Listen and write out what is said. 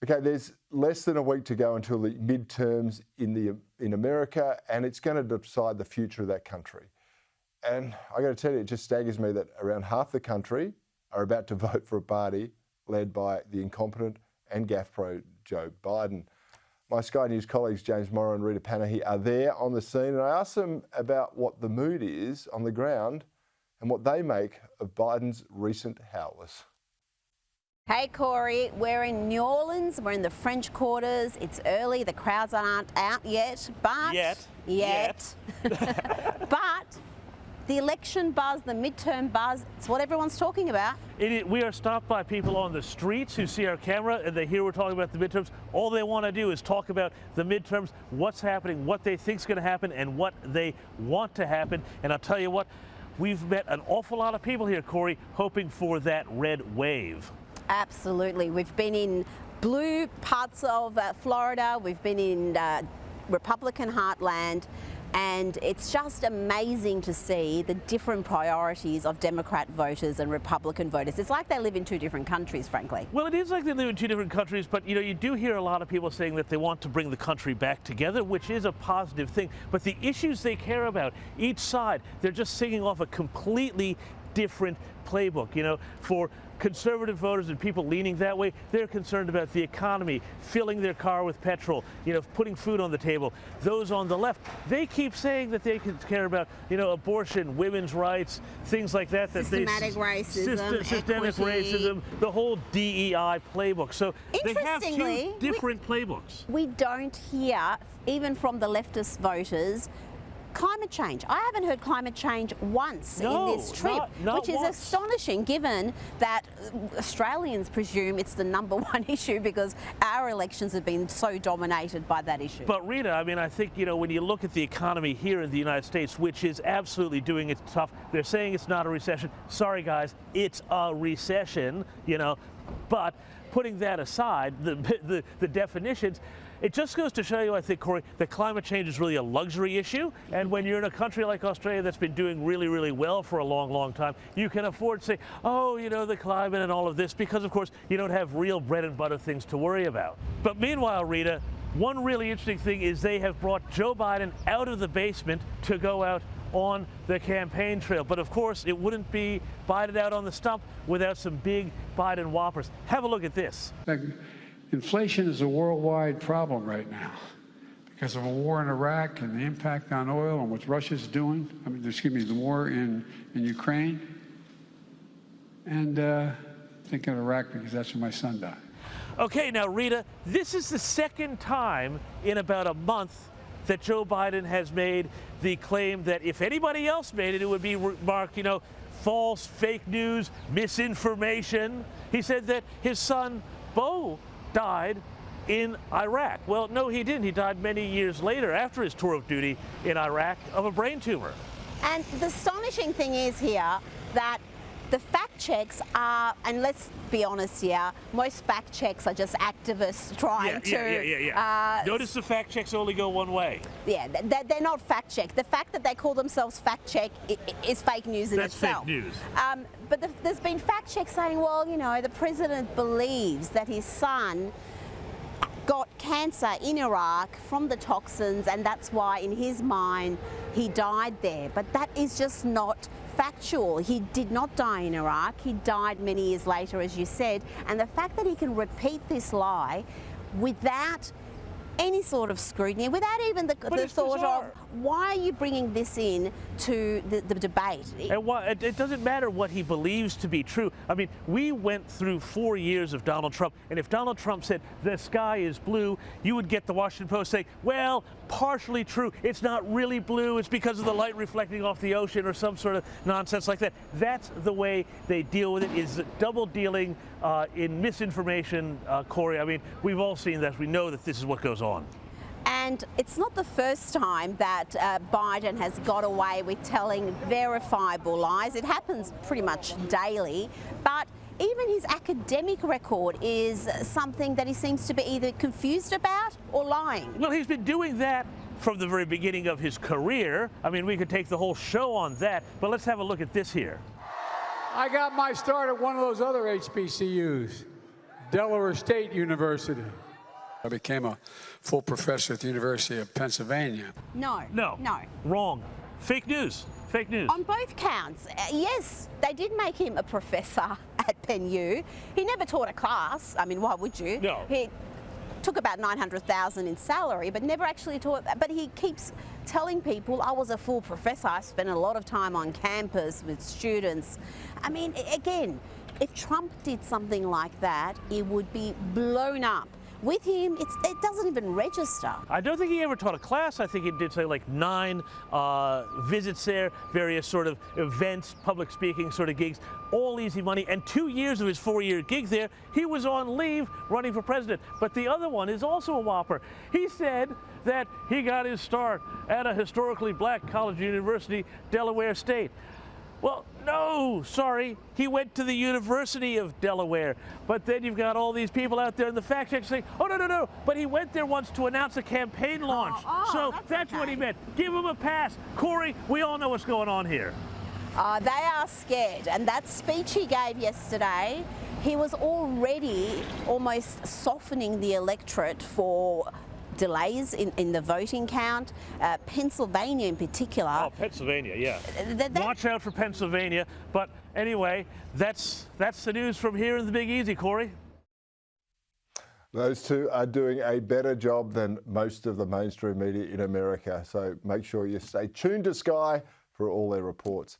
Okay, there's less than a week to go until the midterms in America, and it's going to decide the future of that country. And I got to tell you, it just staggers me that around half the country are about to vote for a party led by the incompetent and gaffe pro Joe Biden. My Sky News colleagues James Morrow and Rita Panahi are there on the scene, and I asked them about what the mood is on the ground and what they make of Biden's recent howlers. Hey Cory, we're in New Orleans, we're in the French Quarters, it's early, the crowds aren't out yet, but... Yet. But the election buzz, the midterm buzz, it's what everyone's talking about. We are stopped by people on the streets who see our camera and they hear we're talking about the midterms. All they want to do is talk about the midterms, what's happening, what they think's going to happen, and what they want to happen. And I'll tell you what, we've met an awful lot of people here, Cory, hoping for that red wave. Absolutely. We've been in blue parts of Florida. We've been in Republican heartland. And it's just amazing to see the different priorities of Democrat voters and Republican voters. It's like they live in two different countries, frankly. Well, it is like they live in two different countries, but you do hear a lot of people saying that they want to bring the country back together, which is a positive thing. But the issues they care about, each side, they're just singing off a completely different playbook. For conservative voters and people leaning that way, they're concerned about the economy, filling their car with petrol, putting food on the table. Those on the left, they keep saying that they care about, abortion, women's rights, things like that. Systematic racism, systemic racism, the whole DEI playbook. So they have two different playbooks. We don't hear, even from the leftist voters, climate change. I haven't heard climate change once in this trip, not which is once. Astonishing given that Australians presume it's the #1 issue because our elections have been so dominated by that issue. But Rita, I think, when you look at the economy here in the United States, which is absolutely doing its tough, they're saying it's not a recession. Sorry guys, it's a recession, but putting that aside, the definitions, it just goes to show you, I think, Cory, that climate change is really a luxury issue. And when you're in a country like Australia that's been doing really, really well for a long, long time, you can afford to say, oh, the climate and all of this, because, of course, you don't have real bread and butter things to worry about. But meanwhile, Rita, one really interesting thing is they have brought Joe Biden out of the basement to go out on the campaign trail. But of course, it wouldn't be Biden out on the stump without some big Biden whoppers. Have a look at this. Inflation is a worldwide problem right now because of a war in Iraq and the impact on oil and what Russia's doing. The war in Ukraine. And thinking of Iraq because that's where my son died. Okay, now Rita, this is the second time in about a month that Joe Biden has made the claim that if anybody else made it, it would be marked, false, fake news, misinformation. He said that his son, Beau, died in Iraq. Well, no, he didn't. He died many years later after his tour of duty in Iraq of a brain tumor. And the astonishing thing is here that the fact checks are, and let's be honest here, most fact checks are just activists trying to... Notice the fact checks only go one way. Yeah, they're not fact check. The fact that they call themselves fact check is fake news in itself. That's fake news. But there's been fact checks saying, well, the president believes that his son got cancer in Iraq from the toxins, and that's why, in his mind, he died there. But that is just not factual. He did not die in Iraq. He died many years later, as you said. And the fact that he can repeat this lie without any sort of scrutiny, without even the thought of, why are you bringing this in to the debate? And it doesn't matter what he believes to be true. We went through 4 years of Donald Trump, and if Donald Trump said the sky is blue, you would get the Washington Post saying, well, partially true. It's not really blue. It's because of the light reflecting off the ocean or some sort of nonsense like that. That's the way they deal with it, is double dealing in misinformation, Cory. We've all seen that. We know that this is what goes on. And it's not the first time that Biden has got away with telling verifiable lies. It happens pretty much daily. But even his academic record is something that he seems to be either confused about or lying. Well, he's been doing that from the very beginning of his career. We could take the whole show on that, but let's have a look at this here. I got my start at one of those other HBCUs. Delaware State University. I became a full professor at the University of Pennsylvania. No. No. No. Wrong. Fake news. Fake news. On both counts, yes, they did make him a professor at Penn U. He never taught a class. I mean, why would you? No. He took about $900,000 in salary, but never actually taught. But he keeps telling people, I was a full professor. I spent a lot of time on campus with students. I mean, again, if Trump did something like that, it would be blown up. With him, it doesn't even register. I don't think he ever taught a class. I think he did say like 9 visits there, various sort of events, public speaking sort of gigs, all easy money. And 2 years of his 4-year gig there, he was on leave running for president. But the other one is also a whopper. He said that he got his start at a historically black college university, Delaware State. Well, no, sorry. He went to the University of Delaware. But then you've got all these people out there in the fact check saying, oh, no. But he went there once to announce a campaign launch. So that's okay. what he meant. Give him a pass. Cory, we all know what's going on here. They are scared. And that speech he gave yesterday, he was already almost softening the electorate for delays in the voting count. Pennsylvania in particular. Oh, Pennsylvania, yeah. Watch out for Pennsylvania. But anyway, that's the news from here in the Big Easy, Cory. Those two are doing a better job than most of the mainstream media in America. So make sure you stay tuned to Sky for all their reports.